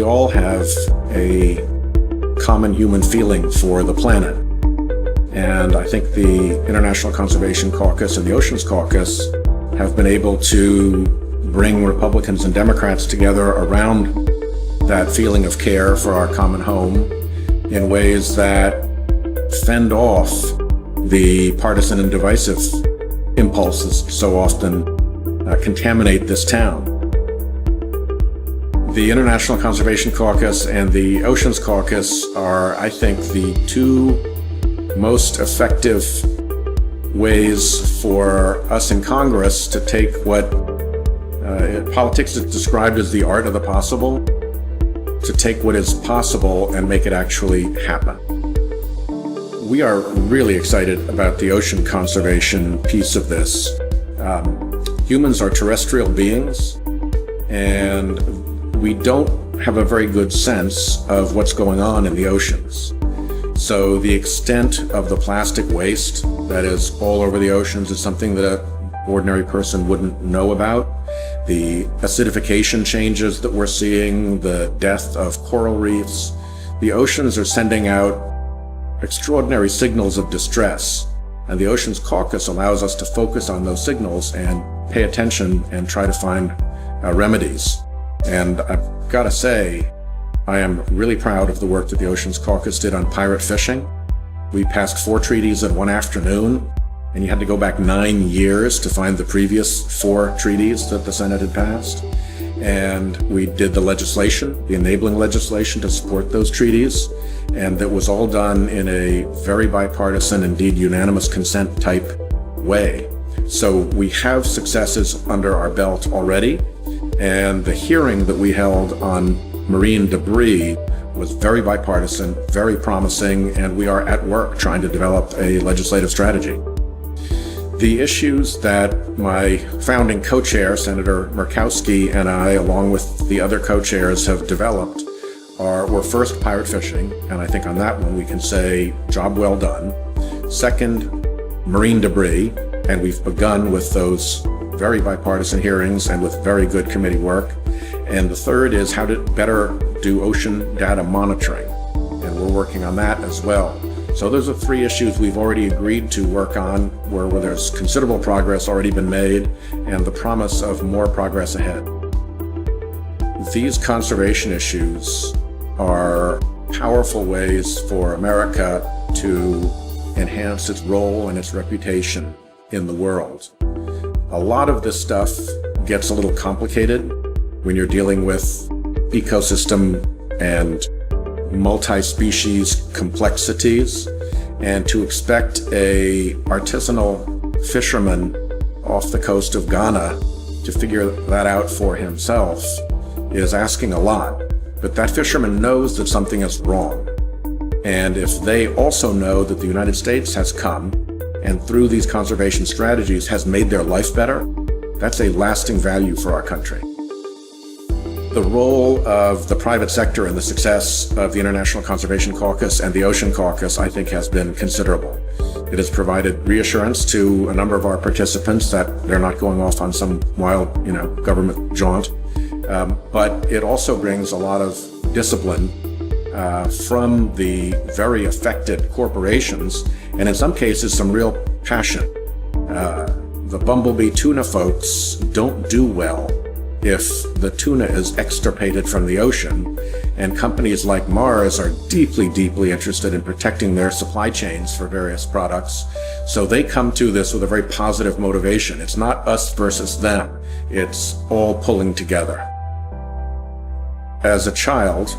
all have a common human feeling for the planet. And I think the International Conservation Caucus and the Oceans Caucus have been able to bring Republicans and Democrats together around that feeling of care for our common home in ways that fend off the partisan and divisive impulses so often contaminate this town. The International Conservation Caucus and the Oceans Caucus are, I think, the two most effective ways for us in Congress to take what politics is described as the art of the possible, to take what is possible and make it actually happen. We are really excited about the ocean conservation piece of this. Humans are terrestrial beings, and we don't have a very good sense of what's going on in the oceans. So the extent of the plastic waste that is all over the oceans is something that an ordinary person wouldn't know about. The acidification changes that we're seeing, the death of coral reefs. The oceans are sending out extraordinary signals of distress, and the Oceans Caucus allows us to focus on those signals and pay attention and try to find remedies. And I've got to say, I am really proud of the work that the Oceans Caucus did on pirate fishing. We passed 4 treaties in one afternoon, and you had to go back 9 years to find the previous 4 treaties that the Senate had passed. And we did the legislation, the enabling legislation to support those treaties, and that was all done in a very bipartisan, indeed unanimous consent type way. So we have successes under our belt already, and the hearing that we held on marine debris was very bipartisan, very promising, and we are at work trying to develop a legislative strategy. The issues that my founding co-chair, Senator Murkowski, and I, along with the other co-chairs, have developed were first pirate fishing, and I think on that one we can say job well done. Second, marine debris, and we've begun with those very bipartisan hearings and with very good committee work. And the third is how to better do ocean data monitoring, and we're working on that as well. So those are 3 issues we've already agreed to work on, where there's considerable progress already been made and the promise of more progress ahead. These conservation issues are powerful ways for America to enhance its role and its reputation in the world. A lot of this stuff gets a little complicated when you're dealing with ecosystem and multi-species complexities, and to expect a artisanal fisherman off the coast of Ghana to figure that out for himself is asking a lot. But that fisherman knows that something is wrong. And if they also know that the United States has come and through these conservation strategies has made their life better, that's a lasting value for our country. The role of the private sector in the success of the International Conservation Caucus and the Ocean Caucus, I think, has been considerable. It has provided reassurance to a number of our participants that they're not going off on some wild, government jaunt. But it also brings a lot of discipline from the very affected corporations, and in some cases, some real passion. The bumblebee tuna folks don't do well if the tuna is extirpated from the ocean, and companies like Mars are deeply, deeply interested in protecting their supply chains for various products. So they come to this with a very positive motivation. It's not us versus them. It's all pulling together. As a child,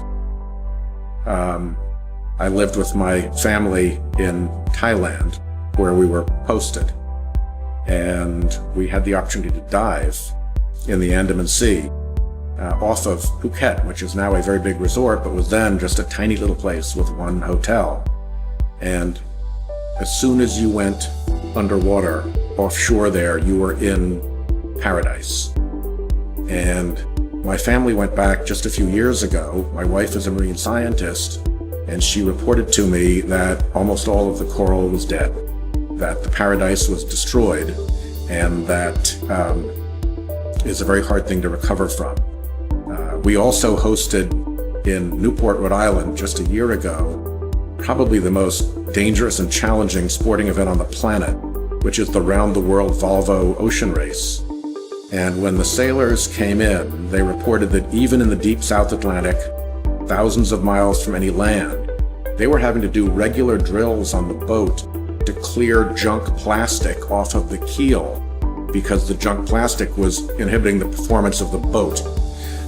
I lived with my family in Thailand, where we were posted, and we had the opportunity to dive in the Andaman Sea off of Phuket, which is now a very big resort, but was then just a tiny little place with one hotel. And as soon as you went underwater offshore there, you were in paradise. And my family went back just a few years ago. My wife is a marine scientist, and she reported to me that almost all of the coral was dead, that the paradise was destroyed, and that is a very hard thing to recover from. We also hosted in Newport, Rhode Island just a year ago, probably the most dangerous and challenging sporting event on the planet, which is the Round the World Volvo Ocean Race. And when the sailors came in, they reported that even in the deep South Atlantic, thousands of miles from any land, they were having to do regular drills on the boat to clear junk plastic off of the keel because the junk plastic was inhibiting the performance of the boat.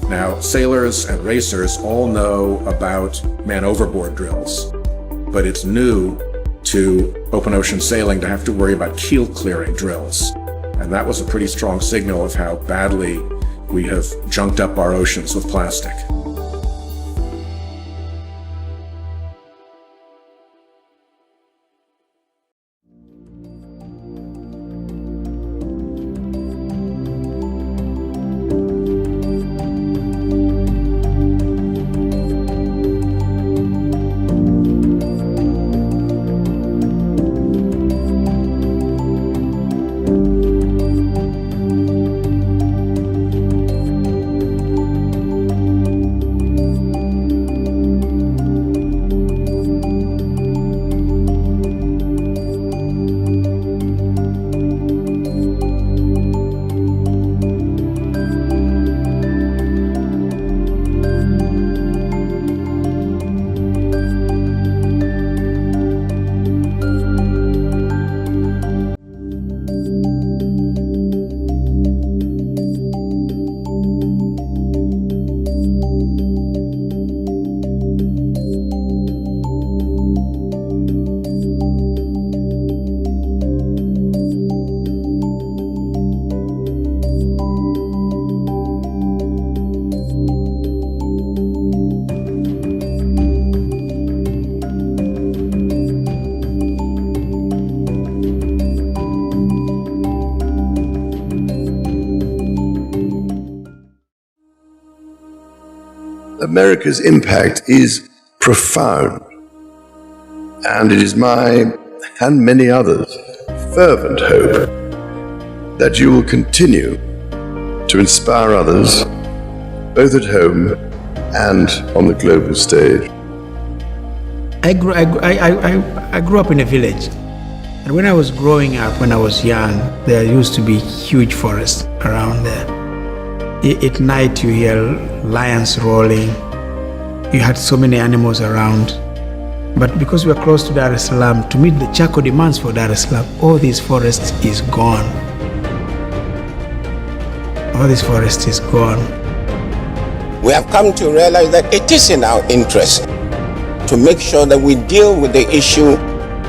Now, sailors and racers all know about man overboard drills, but it's new to open ocean sailing to have to worry about keel clearing drills. And that was a pretty strong signal of how badly we have junked up our oceans with plastic. America's impact is profound, and it is my and many others' fervent hope that you will continue to inspire others, both at home and on the global stage. I grew up in a village, and when I was growing up, when I was young, there used to be huge forests around there. At night you hear lions roaring. You had so many animals around. But because we are close to Dar es Salaam, to meet the charcoal demands for Dar es Salaam, all these forests is gone. All this forest is gone. We have come to realize that it is in our interest to make sure that we deal with the issue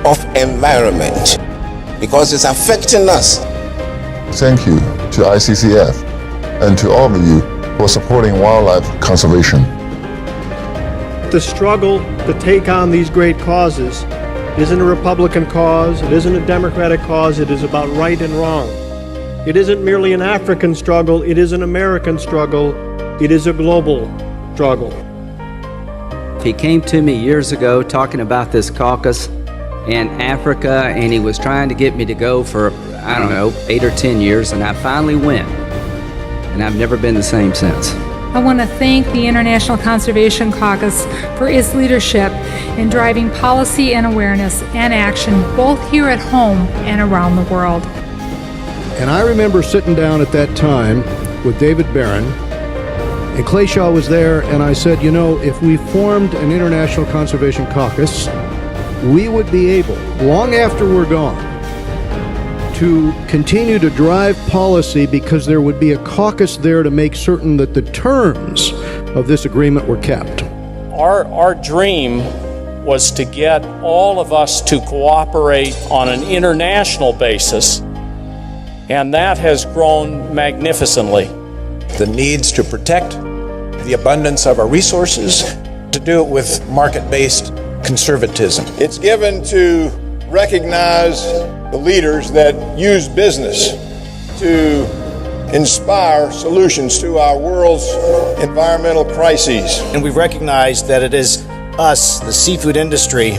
of environment because it's affecting us. Thank you to ICCF and to all of you for supporting wildlife conservation. The struggle to take on these great causes isn't a Republican cause, it isn't a Democratic cause, it is about right and wrong. It isn't merely an African struggle, it is an American struggle, it is a global struggle. He came to me years ago talking about this caucus in Africa, and he was trying to get me to go for, 8 or 10 years, and I finally went. And I've never been the same since. I want to thank the International Conservation Caucus for its leadership in driving policy and awareness and action both here at home and around the world. And I remember sitting down at that time with David Barron, and Clay Shaw was there, and I said, if we formed an International Conservation Caucus, we would be able, long after we're gone, to continue to drive policy because there would be a caucus there to make certain that the terms of this agreement were kept. Our dream was to get all of us to cooperate on an international basis, and that has grown magnificently. The needs to protect the abundance of our resources, to do it with market-based conservatism. It's given to recognize the leaders that use business to inspire solutions to our world's environmental crises. And we've recognized that it is us, the seafood industry,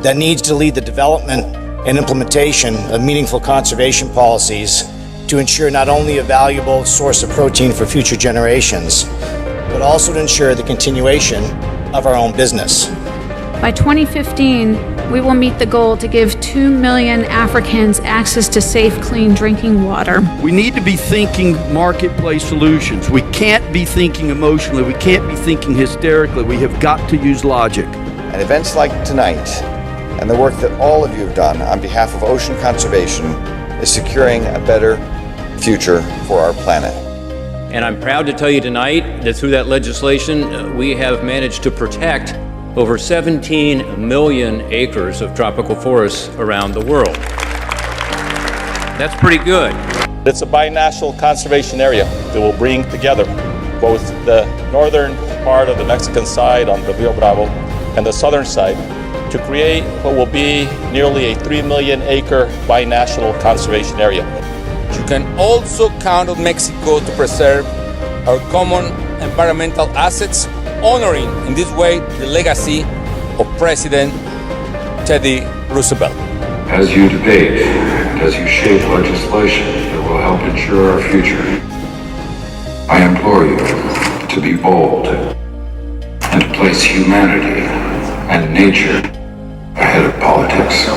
that needs to lead the development and implementation of meaningful conservation policies to ensure not only a valuable source of protein for future generations, but also to ensure the continuation of our own business. By 2015, we will meet the goal to give 2 million Africans access to safe, clean drinking water. We need to be thinking marketplace solutions. We can't be thinking emotionally. We can't be thinking hysterically. We have got to use logic. And events like tonight and the work that all of you have done on behalf of ocean conservation is securing a better future for our planet. And I'm proud to tell you tonight that through that legislation, we have managed to protect over 17 million acres of tropical forests around the world. That's pretty good. It's a binational conservation area that will bring together both the northern part of the Mexican side on the Rio Bravo and the southern side to create what will be nearly a 3 million acre binational conservation area. You can also count on Mexico to preserve our common environmental assets, honoring in this way the legacy of President Teddy Roosevelt. As you debate and as you shape legislation that will help ensure our future, I implore you to be bold and to place humanity and nature ahead of politics.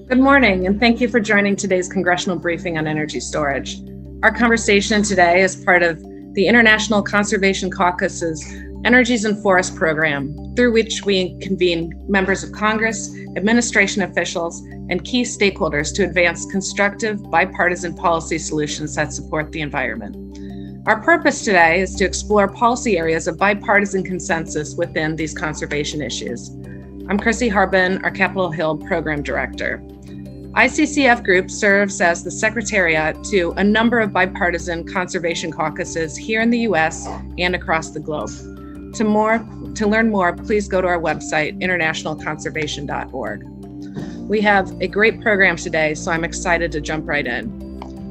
Good morning, and thank you for joining today's congressional briefing on energy storage. Our conversation today is part of the International Conservation Caucus's Energies and Forests program, through which we convene members of Congress, administration officials, and key stakeholders to advance constructive bipartisan policy solutions that support the environment. Our purpose today is to explore policy areas of bipartisan consensus within these conservation issues. I'm Chrissy Harbin, our Capitol Hill Program Director. ICCF Group serves as the secretariat to a number of bipartisan conservation caucuses here in the US and across the globe. To learn more, please go to our website, internationalconservation.org. We have a great program today, so I'm excited to jump right in.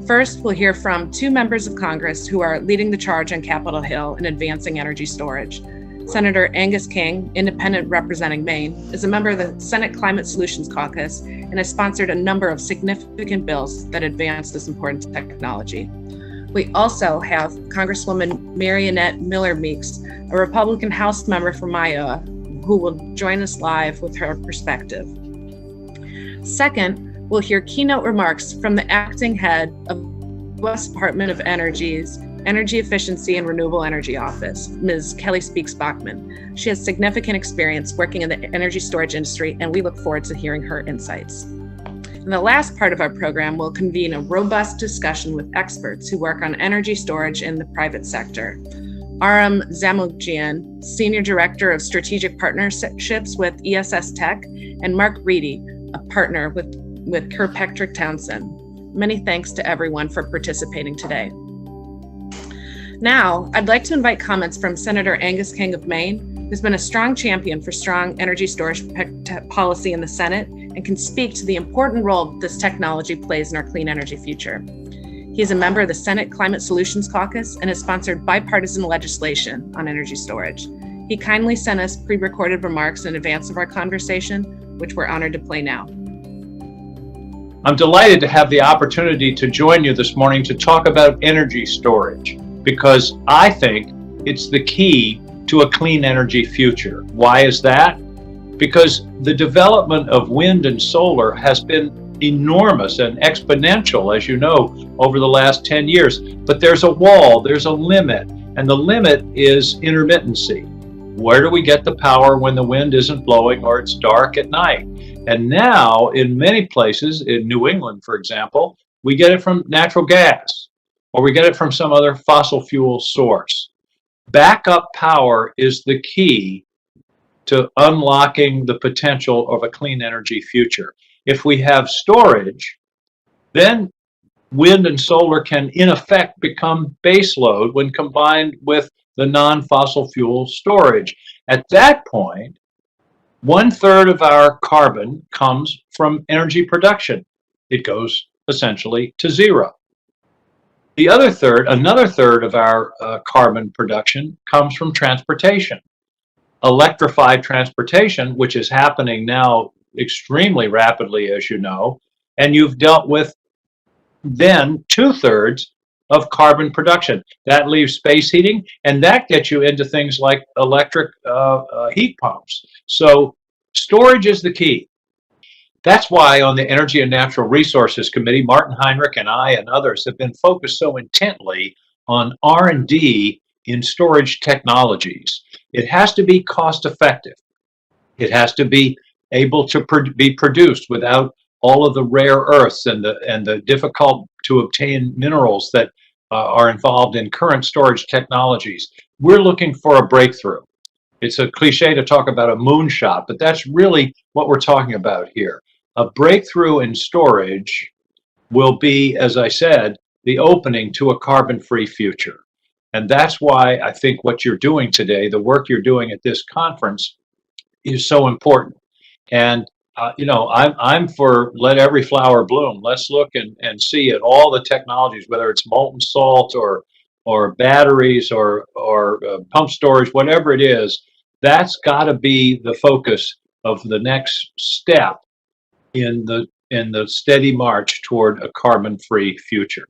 First, we'll hear from two members of Congress who are leading the charge on Capitol Hill in advancing energy storage. Senator Angus King, independent representing Maine, is a member of the Senate Climate Solutions Caucus and has sponsored a number of significant bills that advance this important technology. We also have Congresswoman Mariannette Miller-Meeks, a Republican House member from Iowa, who will join us live with her perspective. Second, we'll hear keynote remarks from the acting head of the U.S. Department of Energy's Energy Efficiency and Renewable Energy Office, Ms. Kelly Speakes-Backman. She has significant experience working in the energy storage industry, and we look forward to hearing her insights. In the last part of our program, we'll convene a robust discussion with experts who work on energy storage in the private sector. Aram Zamogian, Senior Director of Strategic Partnerships with ESS Tech, and Mark Reedy, a partner with Kirkpatrick Townsend. Many thanks to everyone for participating today. Now, I'd like to invite comments from Senator Angus King of Maine, who's been a strong champion for strong energy storage policy in the Senate and can speak to the important role this technology plays in our clean energy future. He is a member of the Senate Climate Solutions Caucus and has sponsored bipartisan legislation on energy storage. He kindly sent us pre-recorded remarks in advance of our conversation, which we're honored to play now. I'm delighted to have the opportunity to join you this morning to talk about energy storage, because I think it's the key to a clean energy future. Why is that? Because the development of wind and solar has been enormous and exponential, as you know, over the last 10 years. But there's a wall, there's a limit, and the limit is intermittency. Where do we get the power when the wind isn't blowing or it's dark at night? And now, in many places, in New England, for example, we get it from natural gas, or we get it from some other fossil fuel source. Backup power is the key to unlocking the potential of a clean energy future. If we have storage, then wind and solar can, in effect, become baseload when combined with the non-fossil fuel storage. At that point, 1/3 of our carbon comes from energy production. It goes essentially to zero. The other third, another third of our carbon production comes from transportation. Electrified transportation, which is happening now extremely rapidly, as you know, and you've dealt with then 2/3 of carbon production. That leaves space heating, and that gets you into things like electric heat pumps. So storage is the key. That's why on the Energy and Natural Resources Committee, Martin Heinrich and I and others have been focused so intently on R&D in storage technologies. It has to be cost effective. It has to be able to be produced without all of the rare earths and the difficult to obtain minerals that are involved in current storage technologies. We're looking for a breakthrough. It's a cliche to talk about a moonshot, but that's really what we're talking about here. A breakthrough in storage will be, as I said, the opening to a carbon-free future. And that's why I think what you're doing today, the work you're doing at this conference, is so important. And you know, I'm for let every flower bloom. Let's look and see at all the technologies, whether it's molten salt or batteries or pump storage, whatever it is. That's got to be the focus of the next step in the steady march toward a carbon-free future.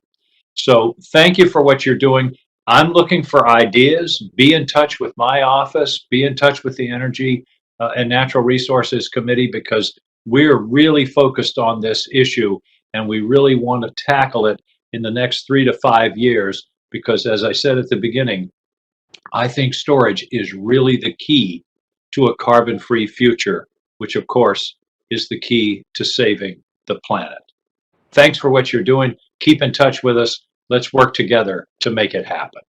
So thank you for what you're doing. I'm looking for ideas. Be in touch with my office. Be in touch with the Energy and Natural Resources Committee, because we're really focused on this issue and we really want to tackle it in the next 3 to 5 years, because as I said at the beginning, I think storage is really the key to a carbon-free future, which of course is the key to saving the planet. Thanks for what you're doing. Keep in touch with us. Let's work together to make it happen.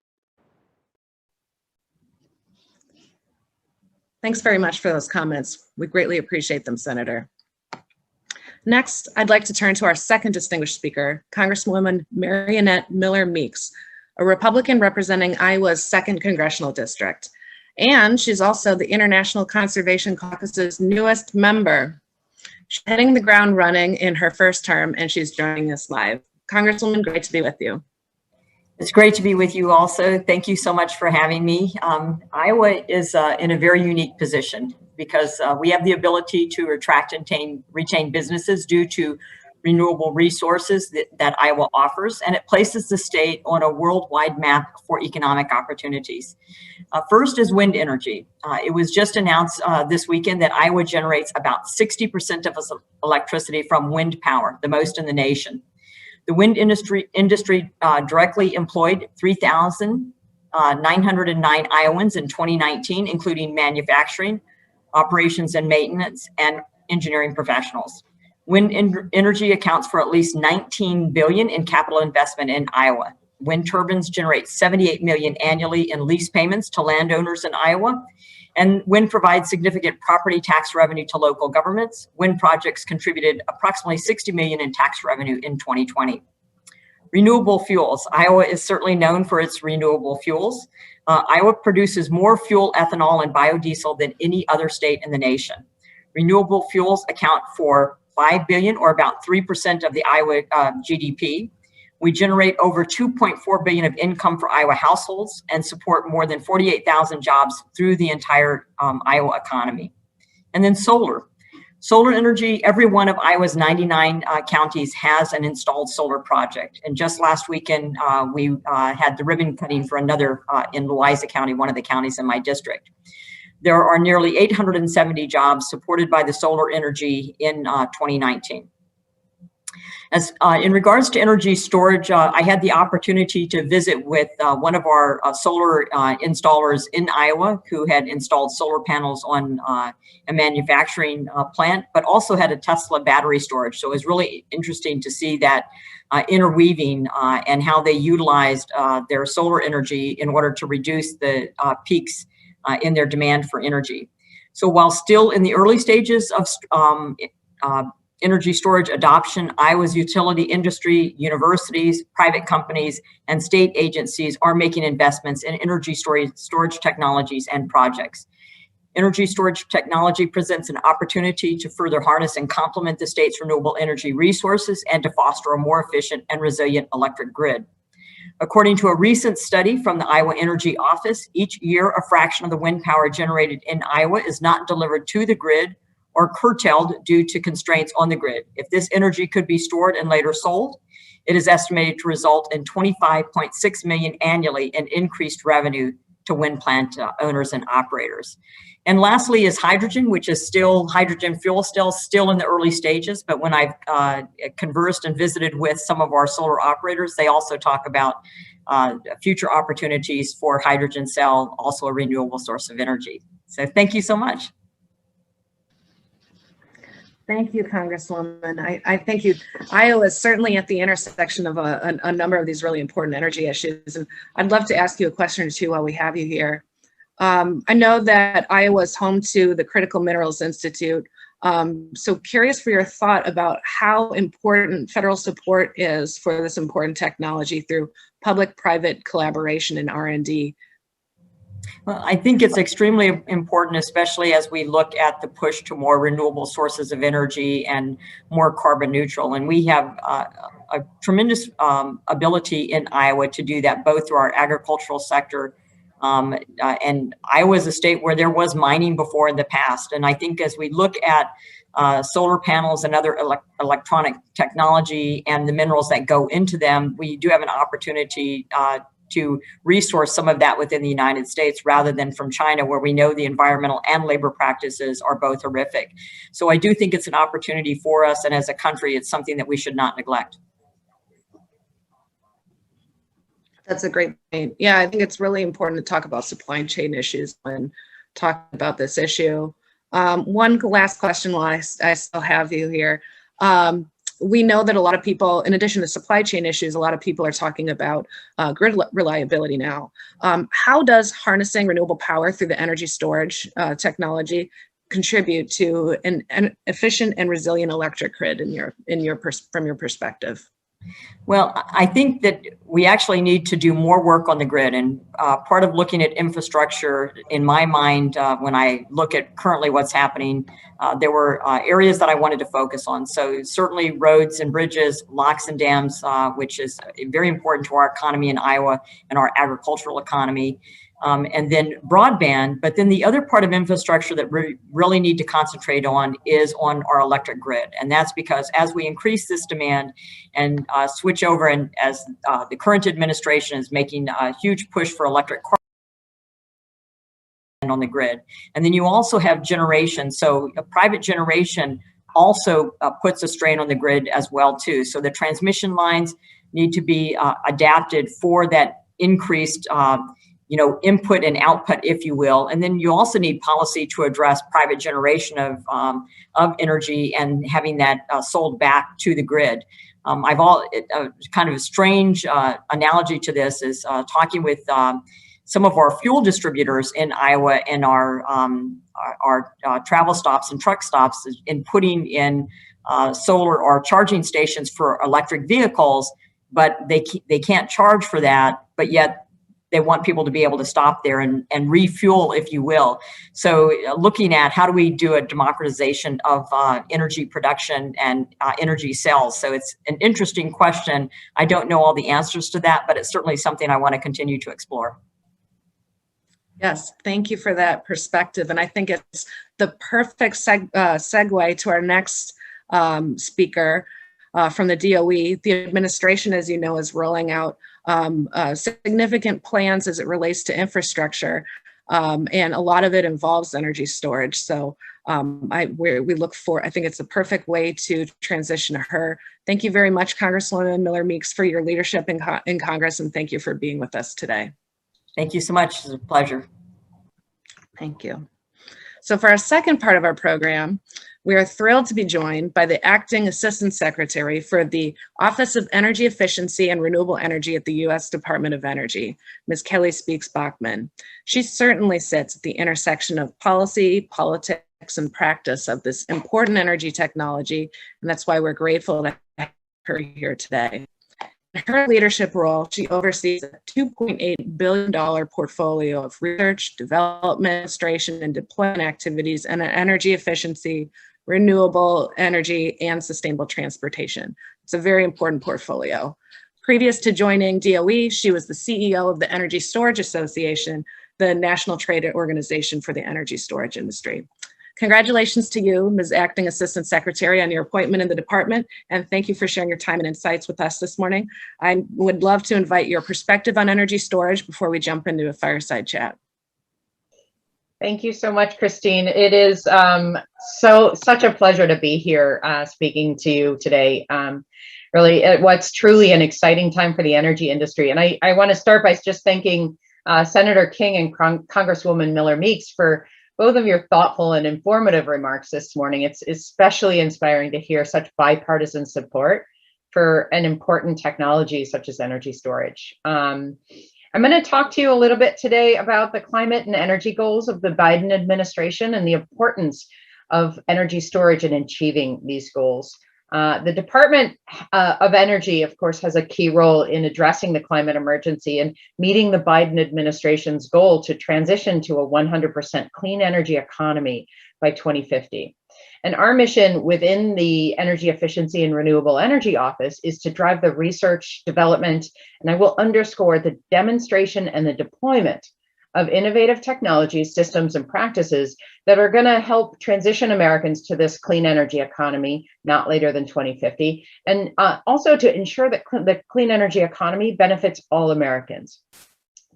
Thanks very much for those comments. We greatly appreciate them, Senator. Next, I'd like to turn to our second distinguished speaker, Congresswoman Mariannette Miller-Meeks, a Republican representing Iowa's 2nd Congressional District. And she's also the International Conservation Caucus's newest member. She's hitting the ground running in her first term, and she's joining us live. Congresswoman, great to be with you. It's great to be with you also. Thank you so much for having me. Iowa is in a very unique position because we have the ability to attract and retain businesses due to renewable resources that Iowa offers, and it places the state on a worldwide map for economic opportunities. First is wind energy. It was just announced this weekend that Iowa generates about 60% of its electricity from wind power, the most in the nation. The wind industry directly employed 3,909 Iowans in 2019, including manufacturing, operations and maintenance, and engineering professionals. Wind energy accounts for at least $19 billion in capital investment in Iowa. Wind turbines generate $78 million annually in lease payments to landowners in Iowa. And wind provides significant property tax revenue to local governments. Wind projects contributed approximately $60 million in tax revenue in 2020. Renewable fuels. Iowa is certainly known for its renewable fuels. Iowa produces more fuel, ethanol, and biodiesel than any other state in the nation. Renewable fuels account for $5 billion, or about 3% of the Iowa GDP. We generate over $2.4 billion of income for Iowa households and support more than 48,000 jobs through the entire Iowa economy. And then solar. Solar energy, every one of Iowa's 99 counties has an installed solar project. And just last weekend, we had the ribbon cutting for another in Louisa County, one of the counties in my district. There are nearly 870 jobs supported by the solar energy in 2019. As in regards to energy storage, I had the opportunity to visit with one of our solar installers in Iowa who had installed solar panels on a manufacturing plant, but also had a Tesla battery storage. So it was really interesting to see that interweaving and how they utilized their solar energy in order to reduce the peaks in their demand for energy. So while still in the early stages of energy storage adoption, Iowa's utility industry, universities, private companies, and state agencies are making investments in energy storage technologies and projects. Energy storage technology presents an opportunity to further harness and complement the state's renewable energy resources and to foster a more efficient and resilient electric grid. According to a recent study from the Iowa Energy Office, each year a fraction of the wind power generated in Iowa is not delivered to the grid or curtailed due to constraints on the grid. If this energy could be stored and later sold, it is estimated to result in $25.6 million annually in increased revenue to wind plant owners and operators. And lastly is hydrogen, which is still hydrogen fuel still in the early stages. But when I've conversed and visited with some of our solar operators, they also talk about future opportunities for hydrogen cell, also a renewable source of energy. So thank you so much. Thank you, Congresswoman. I think Iowa is certainly at the intersection of a number of these really important energy issues. And I'd love to ask you a question or two while we have you here. I know that Iowa is home to the Critical Minerals Institute. So curious for your thought about how important federal support is for this important technology through public-private collaboration and R&D. Well, I think it's extremely important, especially as we look at the push to more renewable sources of energy and more carbon neutral. And we have a tremendous ability in Iowa to do that, both through our agricultural sector. And Iowa is a state where there was mining before in the past. And I think as we look at solar panels and other electronic technology and the minerals that go into them, we do have an opportunity to resource some of that within the United States rather than from China, where we know the environmental and labor practices are both horrific. So I do think it's an opportunity for us, and as a country, it's something that we should not neglect. That's a great point. Yeah, I think it's really important to talk about supply chain issues when talking about this issue. One last question while I still have you here. We know that a lot of people, in addition to supply chain issues, a lot of people are talking about grid reliability now. How does harnessing renewable power through the energy storage technology contribute to an efficient and resilient electric grid from your perspective? Well, I think that we actually need to do more work on the grid. And part of looking at infrastructure, in my mind, when I look at currently what's happening, there were areas that I wanted to focus on. So certainly roads and bridges, locks and dams, which is very important to our economy in Iowa and our agricultural economy. And then broadband. But then the other part of infrastructure that we really need to concentrate on is on our electric grid. And that's because as we increase this demand and switch over, and as the current administration is making a huge push for electric cars on the grid. And then you also have generation. So a private generation also puts a strain on the grid as well too. So the transmission lines need to be adapted for that increased input and output, if you will. And then you also need policy to address private generation of energy and having that sold back to the grid. Kind of a strange analogy to this is talking with some of our fuel distributors in Iowa and our travel stops and truck stops in putting in solar or charging stations for electric vehicles, but they can't charge for that, but yet they want people to be able to stop there and refuel, if you will. So looking at how do we do a democratization of energy production and energy sales. So it's an interesting question. I don't know all the answers to that, but it's certainly something I want to continue to explore. Yes, thank you for that perspective. And I think it's the perfect segue to our next speaker from the DOE. The administration, as you know, is rolling out significant plans as it relates to infrastructure, and a lot of it involves energy storage. So we look for, I think it's a perfect way to transition to her. Thank you very much, Congresswoman Miller-Meeks, for your leadership in Congress, and thank you for being with us today. Thank you so much. It's a pleasure. Thank you. So for our second part of our program, we are thrilled to be joined by the Acting Assistant Secretary for the Office of Energy Efficiency and Renewable Energy at the U.S. Department of Energy, Ms. Kelly Speakes-Backman. She certainly sits at the intersection of policy, politics, and practice of this important energy technology, and that's why we're grateful to have her here today. In her leadership role, she oversees a $2.8 billion portfolio of research, development, administration, and deployment activities in energy efficiency, renewable energy, and sustainable transportation. It's a very important portfolio. Previous to joining DOE, she was the CEO of the Energy Storage Association, the national trade organization for the energy storage industry. Congratulations to you, Ms. Acting Assistant Secretary, on your appointment in the department, and thank you for sharing your time and insights with us this morning. I would love to invite your perspective on energy storage before we jump into a fireside chat. Thank you so much, Christine. It is such a pleasure to be here speaking to you today. Really, what's truly an exciting time for the energy industry. And I want to start by just thanking Senator King and Congresswoman Miller-Meeks for both of your thoughtful and informative remarks this morning. It's especially inspiring to hear such bipartisan support for an important technology such as energy storage. I'm going to talk to you a little bit today about the climate and energy goals of the Biden administration and the importance of energy storage in achieving these goals. The Department of Energy, of course, has a key role in addressing the climate emergency and meeting the Biden administration's goal to transition to a 100% clean energy economy by 2050. And our mission within the Energy Efficiency and Renewable Energy Office is to drive the research, development, and I will underscore the demonstration and the deployment of innovative technologies, systems, and practices that are going to help transition Americans to this clean energy economy not later than 2050, and also to ensure that the clean energy economy benefits all Americans.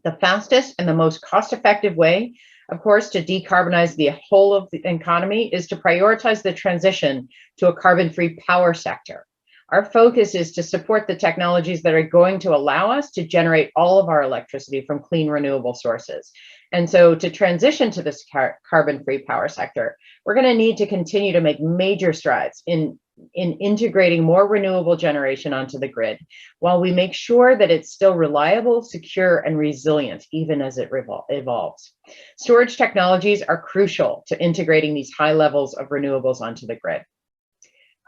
The fastest and the most cost-effective way, of course, to decarbonize the whole of the economy is to prioritize the transition to a carbon-free power sector. Our focus is to support the technologies that are going to allow us to generate all of our electricity from clean renewable sources. And so to transition to this carbon-free power sector, we're going to need to continue to make major strides in integrating more renewable generation onto the grid, while we make sure that it's still reliable, secure, and resilient, even as it evolves. Storage technologies are crucial to integrating these high levels of renewables onto the grid.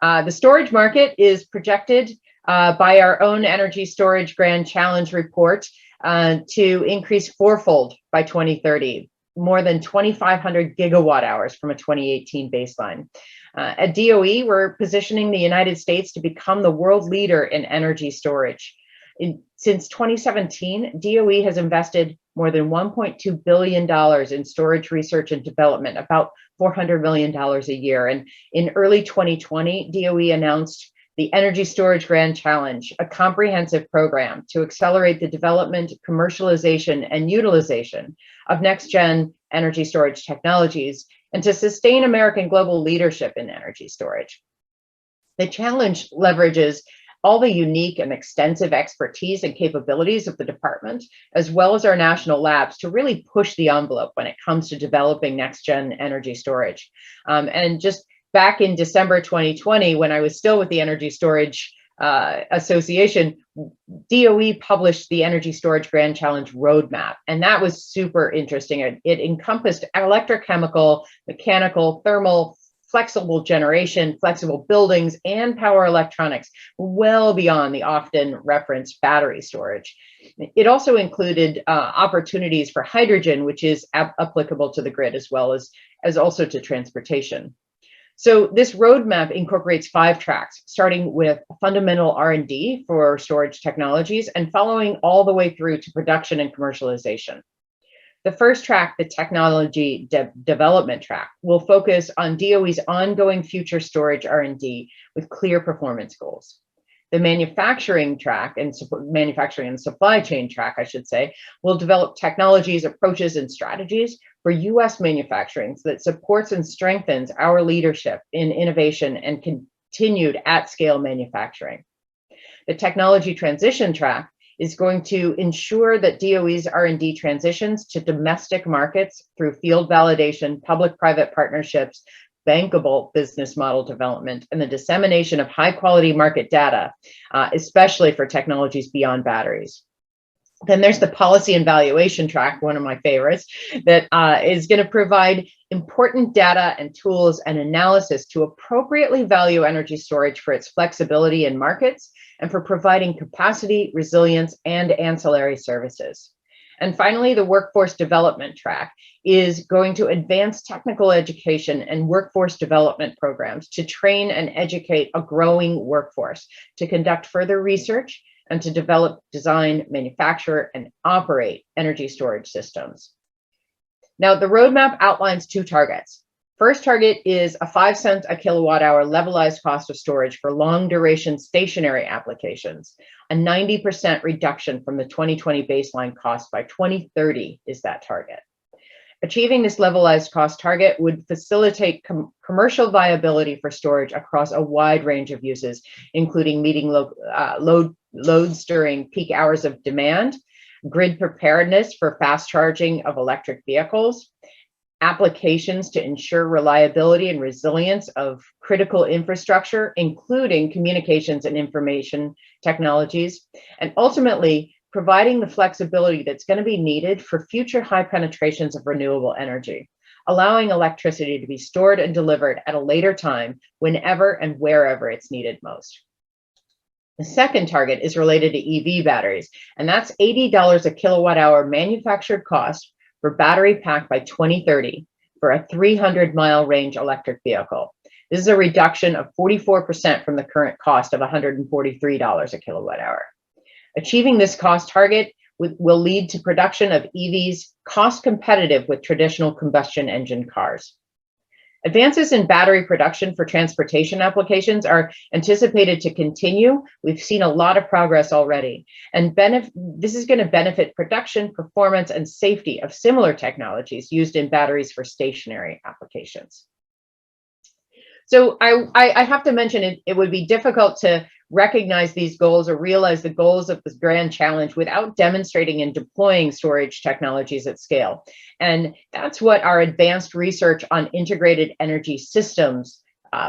The storage market is projected by our own Energy Storage Grand Challenge report to increase fourfold by 2030, more than 2,500 gigawatt hours from a 2018 baseline. At DOE, we're positioning the United States to become the world leader in energy storage. Since 2017, DOE has invested more than $1.2 billion in storage research and development, about $400 million a year. And in early 2020, DOE announced the Energy Storage Grand Challenge, a comprehensive program to accelerate the development, commercialization, and utilization of next-gen energy storage technologies and to sustain American global leadership in energy storage. The challenge leverages all the unique and extensive expertise and capabilities of the department, as well as our national labs, to really push the envelope when it comes to developing next-gen energy storage. And just back in December 2020, when I was still with the Energy Storage Association, DOE published the Energy Storage Grand Challenge Roadmap, and that was super interesting. It encompassed electrochemical, mechanical, thermal, flexible generation, flexible buildings, and power electronics, well beyond the often referenced battery storage. It also included opportunities for hydrogen, which is applicable to the grid as well as also to transportation. So this roadmap incorporates 5 tracks, starting with fundamental R&D for storage technologies and following all the way through to production and commercialization. The first track, the technology development track, will focus on DOE's ongoing future storage R&D with clear performance goals. The manufacturing track and manufacturing and supply chain track, I should say, will develop technologies, approaches, and strategies for US manufacturing that supports and strengthens our leadership in innovation and continued at-scale manufacturing. The technology transition track is going to ensure that DOE's R&D transitions to domestic markets through field validation, public-private partnerships, bankable business model development, and the dissemination of high-quality market data, especially for technologies beyond batteries. Then there's the policy and valuation track, one of my favorites, that is going to provide important data and tools and analysis to appropriately value energy storage for its flexibility in markets and for providing capacity, resilience, and ancillary services. And finally, the workforce development track is going to advance technical education and workforce development programs to train and educate a growing workforce, to conduct further research, and to develop, design, manufacture, and operate energy storage systems. Now, the roadmap outlines 2 targets. First target is a 5 cents a kilowatt hour levelized cost of storage for long duration stationary applications. A 90% reduction from the 2020 baseline cost by 2030 is that target. Achieving this levelized cost target would facilitate commercial viability for storage across a wide range of uses, including meeting loads during peak hours of demand, grid preparedness for fast charging of electric vehicles, applications to ensure reliability and resilience of critical infrastructure, including communications and information technologies, and ultimately providing the flexibility that's going to be needed for future high penetrations of renewable energy, allowing electricity to be stored and delivered at a later time whenever and wherever it's needed most. The second target is related to EV batteries, and that's $80 a kilowatt hour manufactured cost for battery pack by 2030 for a 300-mile range electric vehicle. This is a reduction of 44% from the current cost of $143 a kilowatt hour. Achieving this cost target will lead to production of EVs cost competitive with traditional combustion engine cars. Advances in battery production for transportation applications are anticipated to continue. We've seen a lot of progress already, and this is going to benefit production, performance, and safety of similar technologies used in batteries for stationary applications. So I have to mention it would be difficult to recognize these goals or realize the goals of this grand challenge without demonstrating and deploying storage technologies at scale. And that's what our Advanced Research on Integrated Energy Systems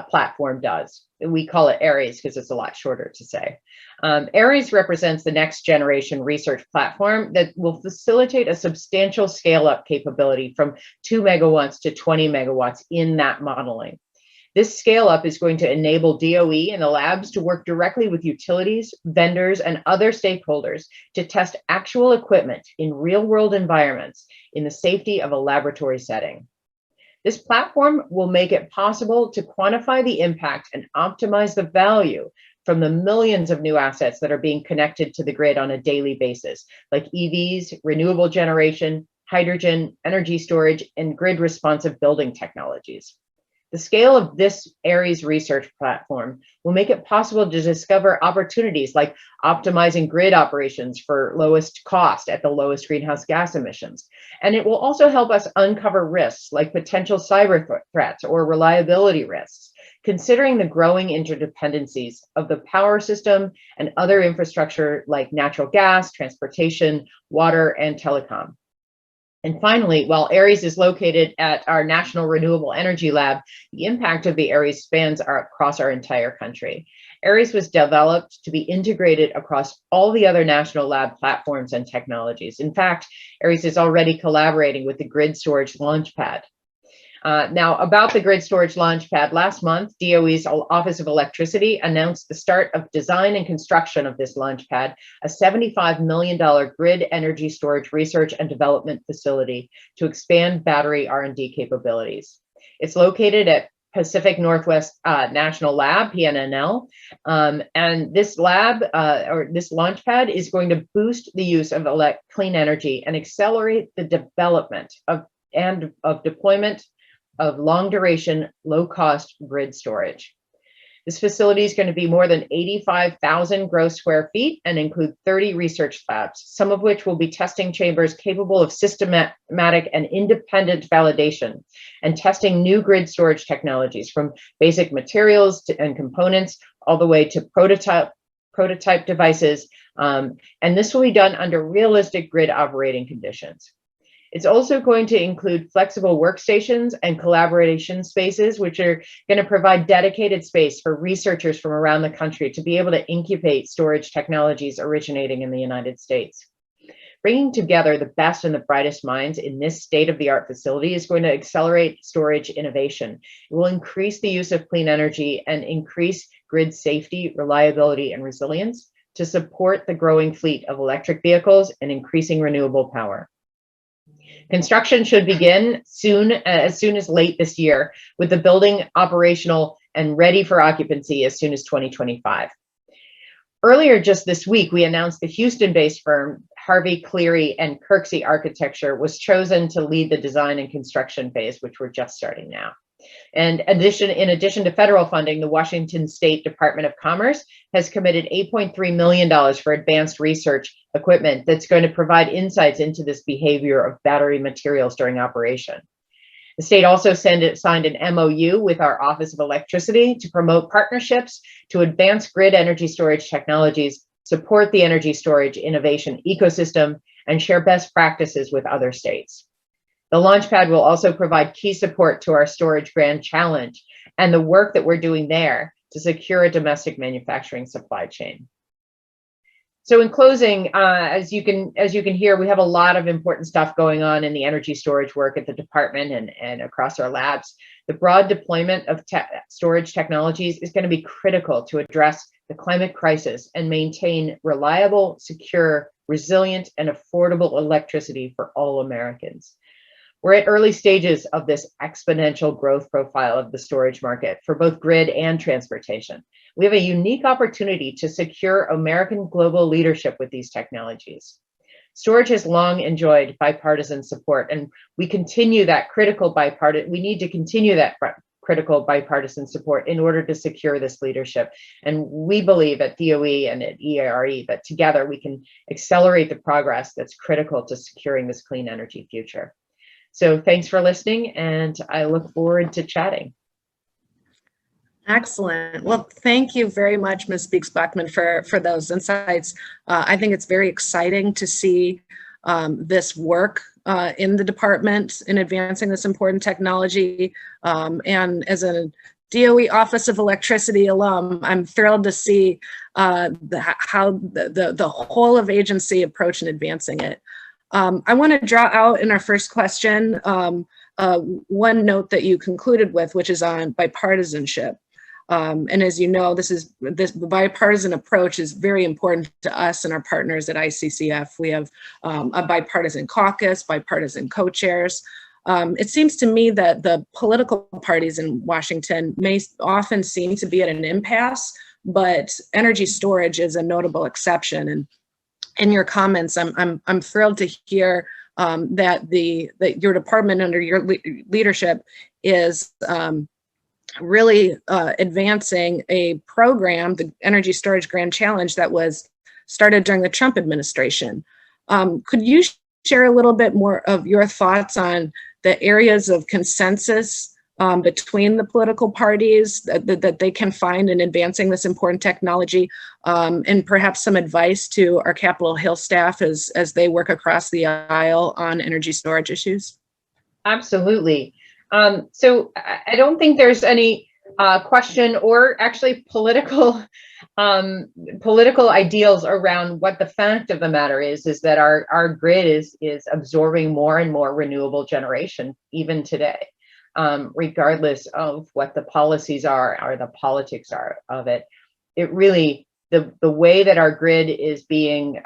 platform does. We call it ARES because it's a lot shorter to say. ARES represents the next generation research platform that will facilitate a substantial scale up capability from 2 megawatts to 20 megawatts in that modeling. This scale up is going to enable DOE and the labs to work directly with utilities, vendors, and other stakeholders to test actual equipment in real-world environments in the safety of a laboratory setting. This platform will make it possible to quantify the impact and optimize the value from the millions of new assets that are being connected to the grid on a daily basis, like EVs, renewable generation, hydrogen, energy storage, and grid responsive building technologies. The scale of this ARES research platform will make it possible to discover opportunities like optimizing grid operations for lowest cost at the lowest greenhouse gas emissions. And it will also help us uncover risks like potential cyber threats or reliability risks, considering the growing interdependencies of the power system and other infrastructure like natural gas, transportation, water, and telecom. And finally, while ARES is located at our National Renewable Energy Lab, the impact of the ARES spans across our entire country. ARES was developed to be integrated across all the other national lab platforms and technologies. In fact, ARES is already collaborating with the Grid Storage Launchpad. Now, about the Grid Storage Launchpad, last month, DOE's Office of Electricity announced the start of design and construction of this launchpad, a $75 million grid energy storage research and development facility to expand battery R&D capabilities. It's located at Pacific Northwest National Lab, PNNL, and this lab, or this launchpad, is going to boost the use of clean energy and accelerate the development of deployment of long-duration, low-cost grid storage. This facility is going to be more than 85,000 gross square feet and include 30 research labs, some of which will be testing chambers capable of systematic and independent validation and testing new grid storage technologies from basic materials and components all the way to prototype devices. And this will be done under realistic grid operating conditions. It's also going to include flexible workstations and collaboration spaces, which are going to provide dedicated space for researchers from around the country to be able to incubate storage technologies originating in the United States. Bringing together the best and the brightest minds in this state-of-the-art facility is going to accelerate storage innovation. It will increase the use of clean energy and increase grid safety, reliability, and resilience to support the growing fleet of electric vehicles and increasing renewable power. Construction should begin as soon as late this year, with the building operational and ready for occupancy as soon as 2025. Earlier just this week, we announced the Houston-based firm Harvey, Cleary, and Kirksey Architecture was chosen to lead the design and construction phase, which we're just starting now. And in addition to federal funding, the Washington State Department of Commerce has committed $8.3 million for advanced research equipment that's going to provide insights into this behavior of battery materials during operation. The state also signed an MOU with our Office of Electricity to promote partnerships to advance grid energy storage technologies, support the energy storage innovation ecosystem, and share best practices with other states. The Launchpad will also provide key support to our Storage Grand Challenge and the work that we're doing there to secure a domestic manufacturing supply chain. So in closing, as you can hear, we have a lot of important stuff going on in the energy storage work at the department and across our labs. The broad deployment of storage technologies is going to be critical to address the climate crisis and maintain reliable, secure, resilient, and affordable electricity for all Americans. We're at early stages of this exponential growth profile of the storage market for both grid and transportation. We have a unique opportunity to secure American global leadership with these technologies. Storage has long enjoyed bipartisan support, and we need to continue that critical bipartisan support in order to secure this leadership. And we believe at DOE and at EARE that together we can accelerate the progress that's critical to securing this clean energy future. So thanks for listening, and I look forward to chatting. Excellent. Well, thank you very much, Ms. Speakes-Backman, for those insights. I think it's very exciting to see this work in the department in advancing this important technology. And as a DOE Office of Electricity alum, I'm thrilled to see how the whole of agency approach in advancing it. I want to draw out in our first question one note that you concluded with, which is on bipartisanship. And as you know, the bipartisan approach is very important to us and our partners at ICCF. We have a bipartisan caucus, bipartisan co-chairs. It seems to me that the political parties in Washington may often seem to be at an impasse, but energy storage is a notable exception. And in your comments, I'm thrilled to hear that your department under your leadership is really advancing a program, the Energy Storage Grand Challenge, that was started during the Trump administration. Could you share a little bit more of your thoughts on the areas of consensus between the political parties that they can find in advancing this important technology, and perhaps some advice to our Capitol Hill staff as they work across the aisle on energy storage issues? Absolutely. So I don't think there's any question or actually political ideals around what the fact of the matter is that our grid is absorbing more and more renewable generation even today, regardless of what the policies are or the politics are of it. It really, the way that our grid is being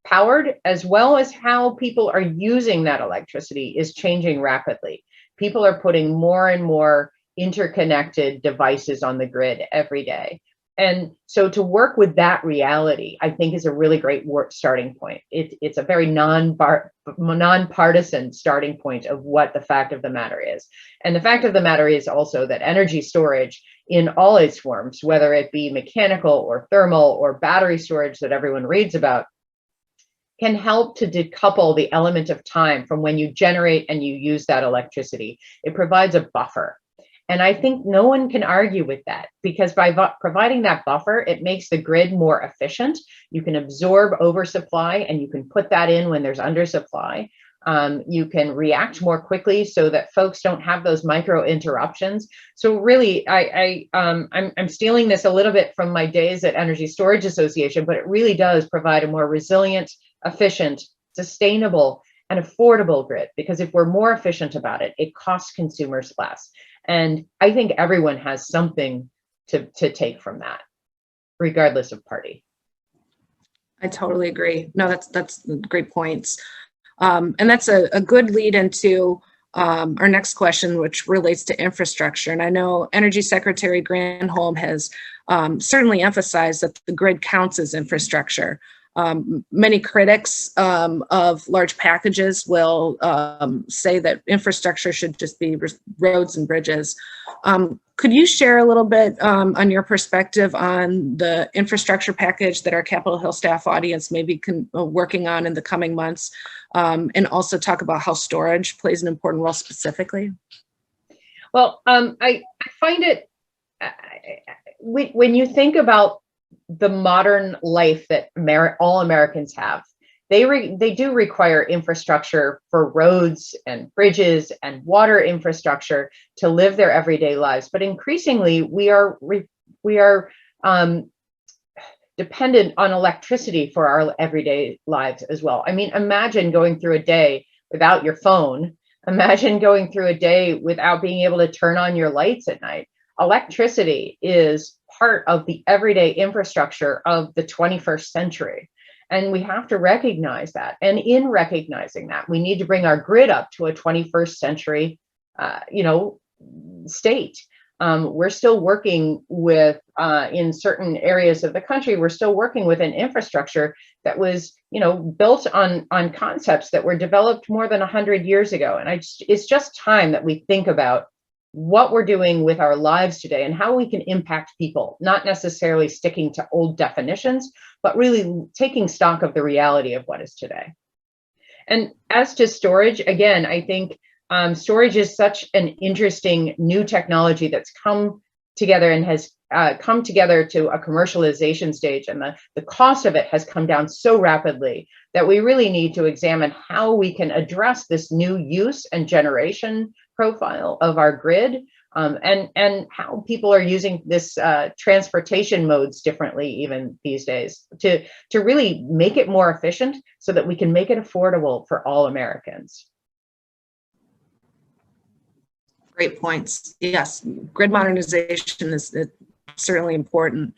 powered, as well as how people are using that electricity, is changing rapidly. People are putting more and more interconnected devices on the grid every day. And so to work with that reality, I think, is a really great starting point. It's a very nonpartisan starting point of what the fact of the matter is. And the fact of the matter is also that energy storage in all its forms, whether it be mechanical or thermal or battery storage that everyone reads about, can help to decouple the element of time from when you generate and you use that electricity. It provides a buffer. And I think no one can argue with that, because by providing that buffer, it makes the grid more efficient. You can absorb oversupply and you can put that in when there's undersupply. You can react more quickly so that folks don't have those micro interruptions. So really, I'm stealing this a little bit from my days at Energy Storage Association, but it really does provide a more resilient, efficient, sustainable, and affordable grid, because if we're more efficient about it, it costs consumers less. And I think everyone has something to take from that, regardless of party. I totally agree. No, that's great points. And that's a good lead into our next question, which relates to infrastructure. And I know Energy Secretary Granholm has certainly emphasized that the grid counts as infrastructure. Many critics of large packages will say that infrastructure should just be roads and bridges. Could you share a little bit on your perspective on the infrastructure package that our Capitol Hill staff audience may be working on in the coming months, and also talk about how storage plays an important role specifically? Well, I find it, when you think about the modern life that all Americans have, they do require infrastructure for roads and bridges and water infrastructure to live their everyday lives. But increasingly, we are dependent on electricity for our everyday lives as well. I mean, imagine going through a day without your phone. Imagine going through a day without being able to turn on your lights at night. Electricity is part of the everyday infrastructure of the 21st century. And we have to recognize that. And in recognizing that, we need to bring our grid up to a 21st century, state. We're still working with, in certain areas of the country, we're still working with an infrastructure that was, built on concepts that were developed more than 100 years ago. And it's just time that we think about what we're doing with our lives today and how we can impact people, not necessarily sticking to old definitions, but really taking stock of the reality of what is today. And as to storage, again, I think storage is such an interesting new technology that's come together and has come together to a commercialization stage, and the cost of it has come down so rapidly that we really need to examine how we can address this new use and generation profile of our grid, and how people are using this transportation modes differently even these days to really make it more efficient so that we can make it affordable for all Americans. Great points. Yes, grid modernization is certainly important.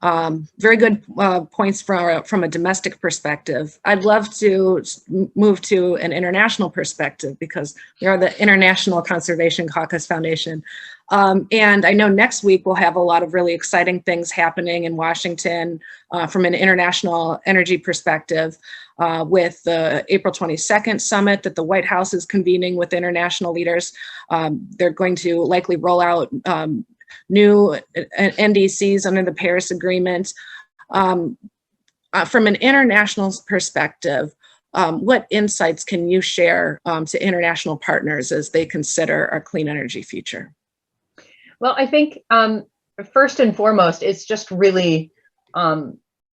Very good points from a domestic perspective. I'd love to move to an international perspective because we are the International Conservation Caucus Foundation. And I know next week we'll have a lot of really exciting things happening in Washington from an international energy perspective with the April 22nd summit that the White House is convening with international leaders. They're going to likely roll out new NDCs under the Paris Agreement. From an international perspective, what insights can you share to international partners as they consider our clean energy future? Well, I think first and foremost, it's just really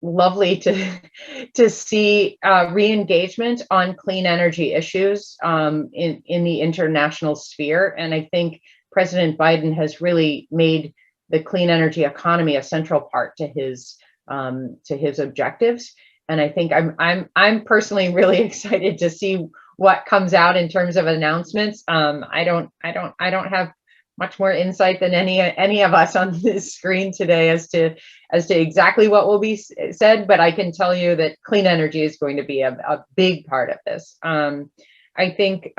lovely to see re-engagement on clean energy issues in the international sphere. And I think President Biden has really made the clean energy economy a central part to his objectives. And I think I'm personally really excited to see what comes out in terms of announcements. I don't have much more insight than any of us on this screen today as to exactly what will be said, but I can tell you that clean energy is going to be a big part of this. I think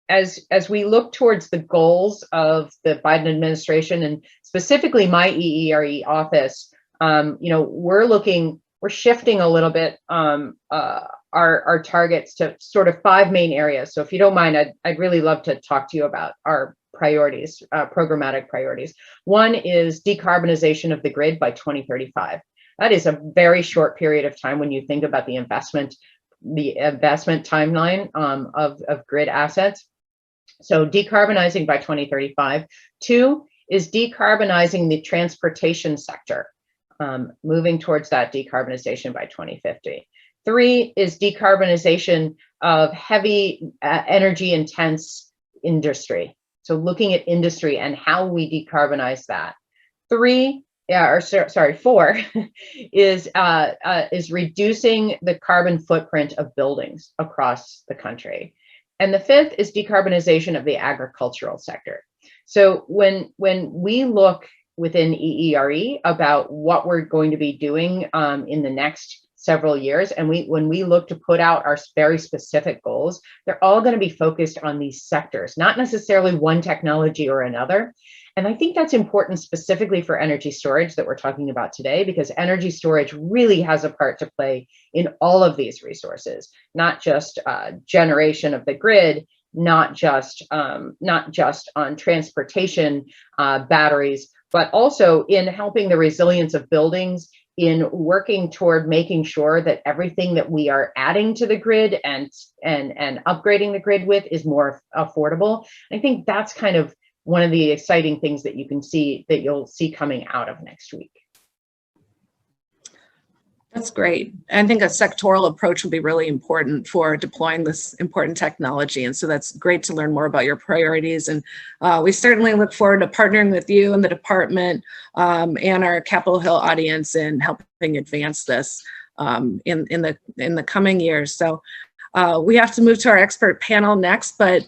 as we look towards the goals of the Biden administration and specifically my EERE office, we're shifting a little bit our targets to sort of 5 main areas. So if you don't mind, I'd really love to talk to you about our priorities, programmatic priorities. One is decarbonization of the grid by 2035. That is a very short period of time when you think about the investment timeline of grid assets. So decarbonizing by 2035. 2 is decarbonizing the transportation sector, moving towards that decarbonization by 2050. 3 is decarbonization of heavy energy intense industry. So looking at industry and how we decarbonize that. 4 is reducing the carbon footprint of buildings across the country. And the 5th is decarbonization of the agricultural sector. So when we look within EERE about what we're going to be doing in the next several years, and when we look to put out our very specific goals, they're all going to be focused on these sectors, not necessarily one technology or another. And I think that's important specifically for energy storage that we're talking about today, because energy storage really has a part to play in all of these resources, not just generation of the grid, not just on transportation batteries, but also in helping the resilience of buildings, in working toward making sure that everything that we are adding to the grid and upgrading the grid with is more affordable. I think that's kind of one of the exciting things that you'll see coming out of next week. That's great. I think a sectoral approach will be really important for deploying this important technology. And so that's great to learn more about your priorities. And we certainly look forward to partnering with you and the department and our Capitol Hill audience in helping advance this in the coming years. So we have to move to our expert panel next, but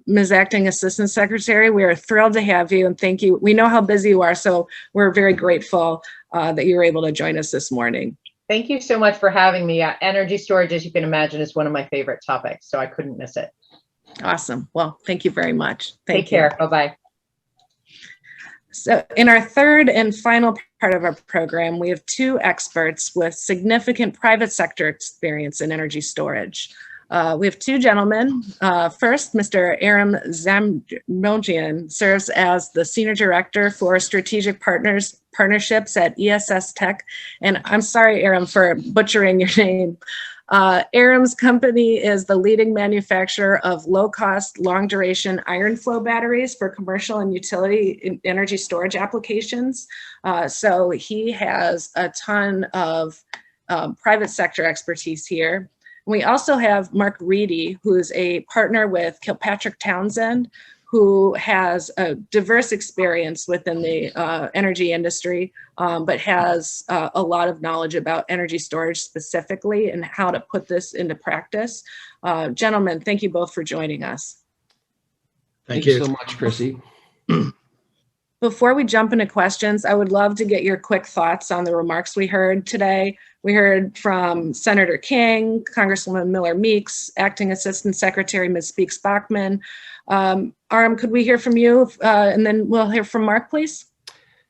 Ms. Acting Assistant Secretary, we are thrilled to have you and thank you. We know how busy you are, so we're very grateful that you were able to join us this morning. Thank you so much for having me. Energy storage, as you can imagine, is one of my favorite topics, so I couldn't miss it. Awesome. Well, thank you very much. Take care. Bye-bye. So in our third and final part of our program, we have 2 experts with significant private sector experience in energy storage. We have 2 gentlemen. First, Mr. Aram Zamiljian serves as the Senior Director for Strategic Partnerships at ESS Tech. And I'm sorry, Aram, for butchering your name. Aram's company is the leading manufacturer of low-cost, long-duration iron flow batteries for commercial and utility energy storage applications. So he has a ton of private sector expertise here. We also have Mark Reedy, who is a partner with Kilpatrick Townsend, who has a diverse experience within the energy industry, but has a lot of knowledge about energy storage specifically and how to put this into practice. Gentlemen, thank you both for joining us. Thank you so much, Chrissy. Before we jump into questions, I would love to get your quick thoughts on the remarks we heard today. We heard from Senator King, Congresswoman Miller-Meeks, Acting Assistant Secretary Ms. Speakes-Backman. Aram, could we hear from you? And then we'll hear from Mark, please.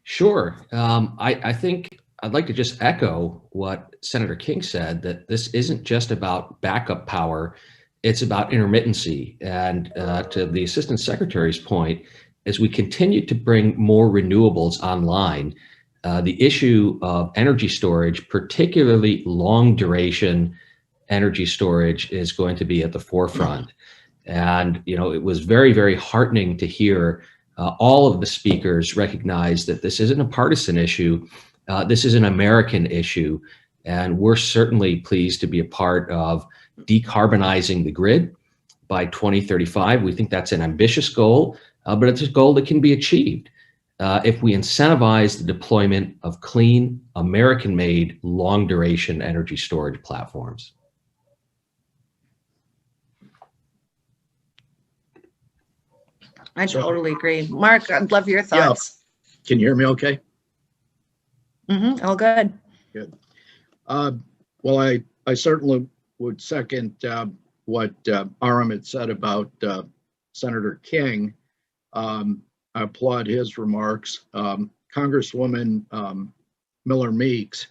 Sure. I think I'd like to just echo what Senator King said, that this isn't just about backup power, it's about intermittency. And to the Assistant Secretary's point, as we continue to bring more renewables online, the issue of energy storage, particularly long duration energy storage, is going to be at the forefront. And, you know, it was very, very heartening to hear all of the speakers recognize that this isn't a partisan issue. This is an American issue. And we're certainly pleased to be a part of decarbonizing the grid by 2035. We think that's an ambitious goal, but it's a goal that can be achieved if we incentivize the deployment of clean, American-made, long-duration energy storage platforms. I totally agree. Mark, I'd love your thoughts. Yeah. Can you hear me okay? Mm-hmm. All good. Good. Well, I certainly would second what Aram had said about Senator King. I applaud his remarks. Congresswoman Miller-Meeks,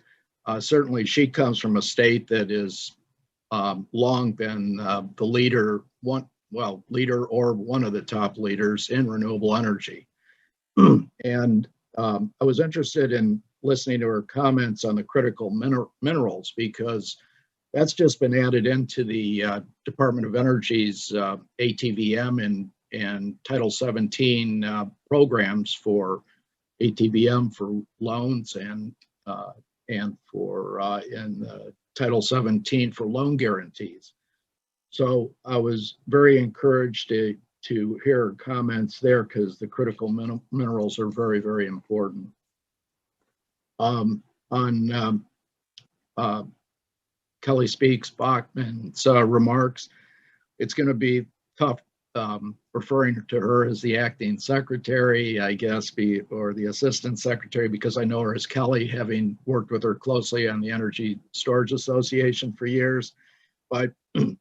certainly she comes from a state that is long been the leader, leader or one of the top leaders in renewable energy. And I was interested in listening to her comments on the critical minerals, because that's just been added into the Department of Energy's ATVM and Title 17 programs for ATVM for loans and for in Title 17 for loan guarantees. So I was very encouraged to hear her comments there, because the critical minerals are very, very important. On Kelly Speakes-Backman's remarks, it's going to be tough referring to her as the acting secretary, I guess, or the assistant secretary, because I know her as Kelly, having worked with her closely on the Energy Storage Association for years. But, you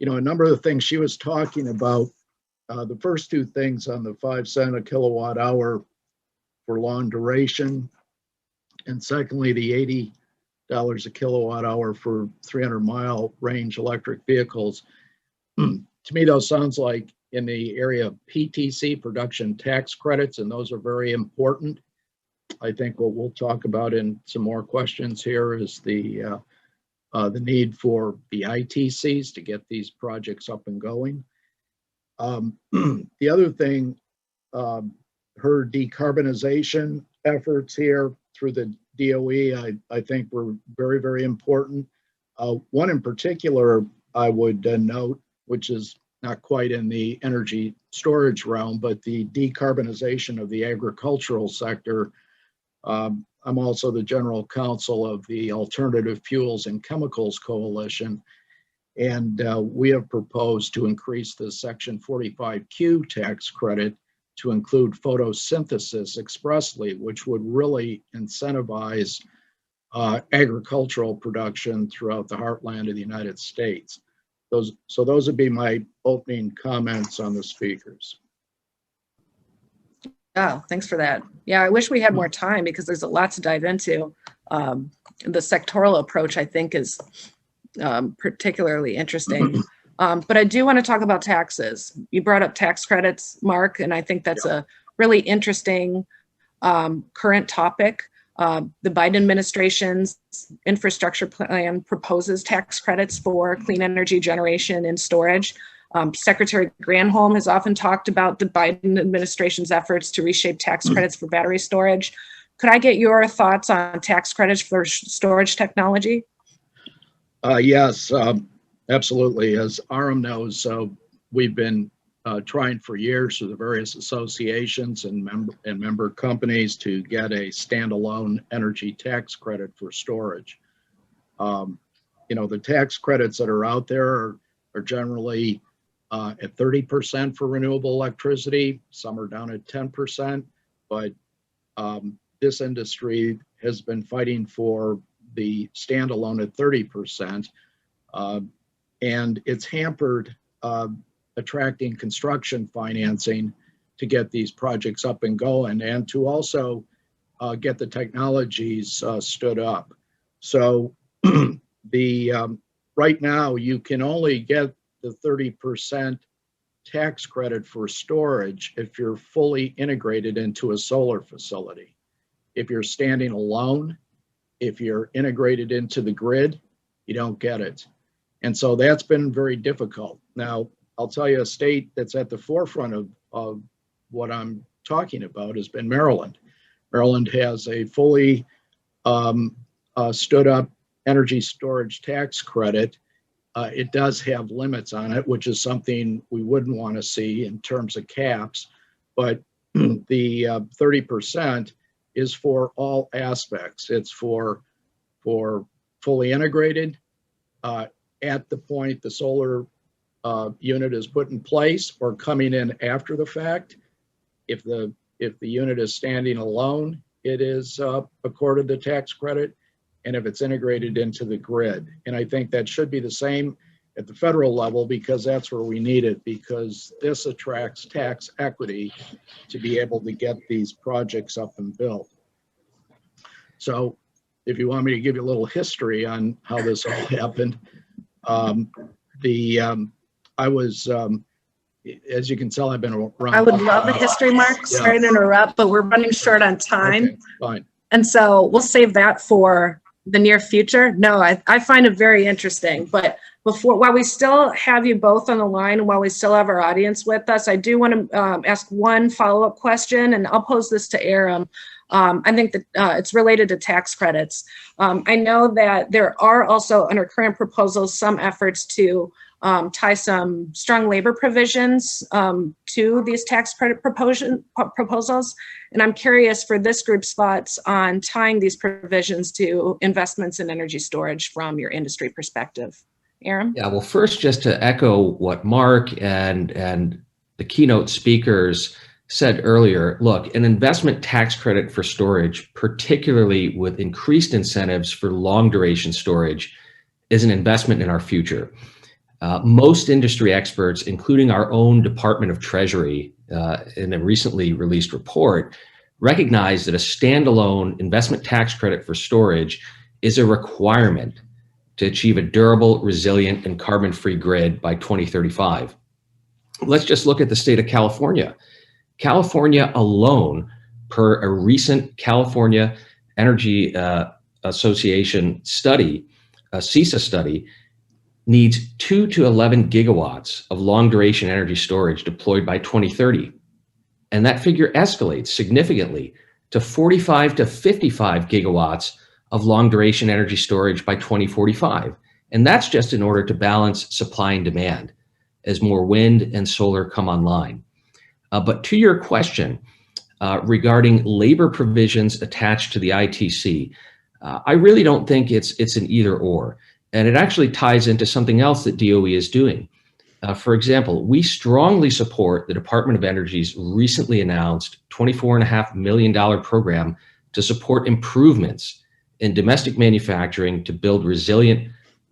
know, a number of the things she was talking about, the first two things on the 5 cents a kilowatt hour for long duration, and secondly, the $80 a kilowatt hour for 300-mile range electric vehicles. To me, those sounds like in the area of PTC, production tax credits, and those are very important. I think what we'll talk about in some more questions here is the need for the ITCs to get these projects up and going. The other thing, her decarbonization efforts here through the DOE, I think were very, very important. One in particular I would note, which is not quite in the energy storage realm, but the decarbonization of the agricultural sector. I'm also the general counsel of the Alternative Fuels and Chemicals Coalition, and we have proposed to increase the Section 45Q tax credit to include photosynthesis expressly, which would really incentivize agricultural production throughout the heartland of the United States. Those would be my opening comments on the speakers. Oh, thanks for that. Yeah, I wish we had more time, because there's a lot to dive into. The sectoral approach, I think, is particularly interesting. But I do want to talk about taxes. You brought up tax credits, Mark, and I think that's a really interesting current topic. The Biden administration's infrastructure plan proposes tax credits for clean energy generation and storage. Secretary Granholm has often talked about the Biden administration's efforts to reshape tax credits for battery storage. Could I get your thoughts on tax credits for storage technology? Yes, absolutely. As Aram knows, we've been trying for years through the various associations and member companies to get a standalone energy tax credit for storage. You know, the tax credits that are out there are generally at 30% for renewable electricity. Some are down at 10%, but this industry has been fighting for the standalone at 30%, and it's hampered attracting construction financing to get these projects up and going, and to also get the technologies stood up. So right now you can only get the 30% tax credit for storage if you're fully integrated into a solar facility. If you're standing alone, if you're integrated into the grid, you don't get it. And so that's been very difficult. Now, I'll tell you, a state that's at the forefront of what I'm talking about has been Maryland. Maryland has a fully stood up energy storage tax credit. It does have limits on it, which is something we wouldn't want to see in terms of caps, but the 30% is for all aspects. It's for fully integrated at the point the solar unit is put in place, or coming in after the fact. If the unit is standing alone, it is accorded the tax credit, and if it's integrated into the grid. And I think that should be the same at the federal level, because that's where we need it, because this attracts tax equity to be able to get these projects up and built. So if you want me to give you a little history on how this all happened, I was, as you can tell, I've been around. I would love the history, Mark. Yeah. Sorry to interrupt, but we're running short on time. Okay, fine. And so we'll save that for the near future. No, I find it very interesting. But while we still have you both on the line, and while we still have our audience with us, I do want to ask one follow-up question, and I'll pose this to Aram. I think that it's related to tax credits. I know that there are also, under current proposals, some efforts to tie some strong labor provisions to these tax credit proposals. And I'm curious for this group's thoughts on tying these provisions to investments in energy storage from your industry perspective. Aram? Yeah, well, first, just to echo what Mark and the keynote speakers said earlier, look, an investment tax credit for storage, particularly with increased incentives for long duration storage, is an investment in our future. Most industry experts, including our own Department of Treasury in a recently released report, recognize that a standalone investment tax credit for storage is a requirement to achieve a durable, resilient, and carbon-free grid by 2035. Let's just look at the state of California. California alone, per a recent California Energy Association study, a CISA study, needs 2 to 11 gigawatts of long duration energy storage deployed by 2030. And that figure escalates significantly to 45 to 55 gigawatts of long duration energy storage by 2045. And that's just in order to balance supply and demand as more wind and solar come online. But to your question regarding labor provisions attached to the ITC, I really don't think it's an either or. And it actually ties into something else that DOE is doing. For example, we strongly support the Department of Energy's recently announced $24.5 million program to support improvements in domestic manufacturing to build resilient,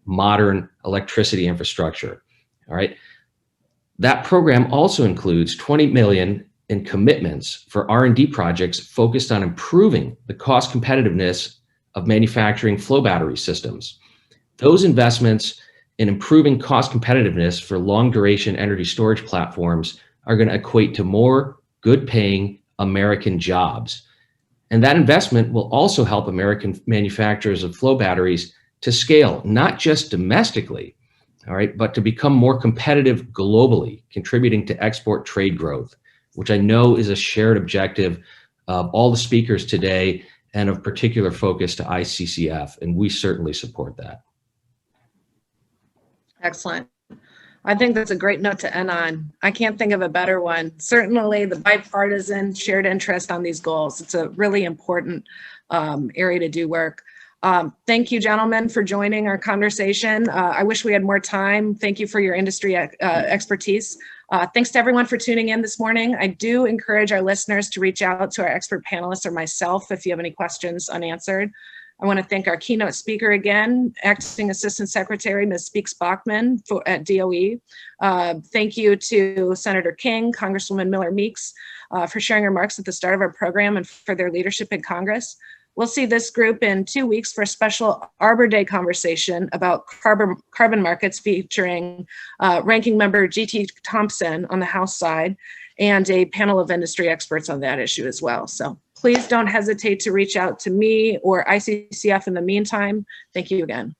modern electricity infrastructure. All right. That program also includes $20 million in commitments for R&D projects focused on improving the cost competitiveness of manufacturing flow battery systems. Those investments in improving cost competitiveness for long duration energy storage platforms are going to equate to more good paying American jobs. And that investment will also help American manufacturers of flow batteries to scale, not just domestically, all right, but to become more competitive globally, contributing to export trade growth, which I know is a shared objective of all the speakers today and of particular focus to ICCF, and we certainly support that. Excellent. I think that's a great note to end on. I can't think of a better one. Certainly the bipartisan shared interest on these goals. It's a really important area to do work. Thank you, gentlemen, for joining our conversation. I wish we had more time. Thank you for your industry expertise. Thanks to everyone for tuning in this morning. I do encourage our listeners to reach out to our expert panelists or myself if you have any questions unanswered. I want to thank our keynote speaker again, Acting Assistant Secretary, Ms. Spees-Backman at DOE. Thank you to Senator King, Congresswoman Miller-Meeks for sharing remarks at the start of our program and for their leadership in Congress. We'll see this group in 2 weeks for a special Arbor Day conversation about carbon markets featuring Ranking Member G.T. Thompson on the House side and a panel of industry experts on that issue as well. So please don't hesitate to reach out to me or ICCF in the meantime. Thank you again.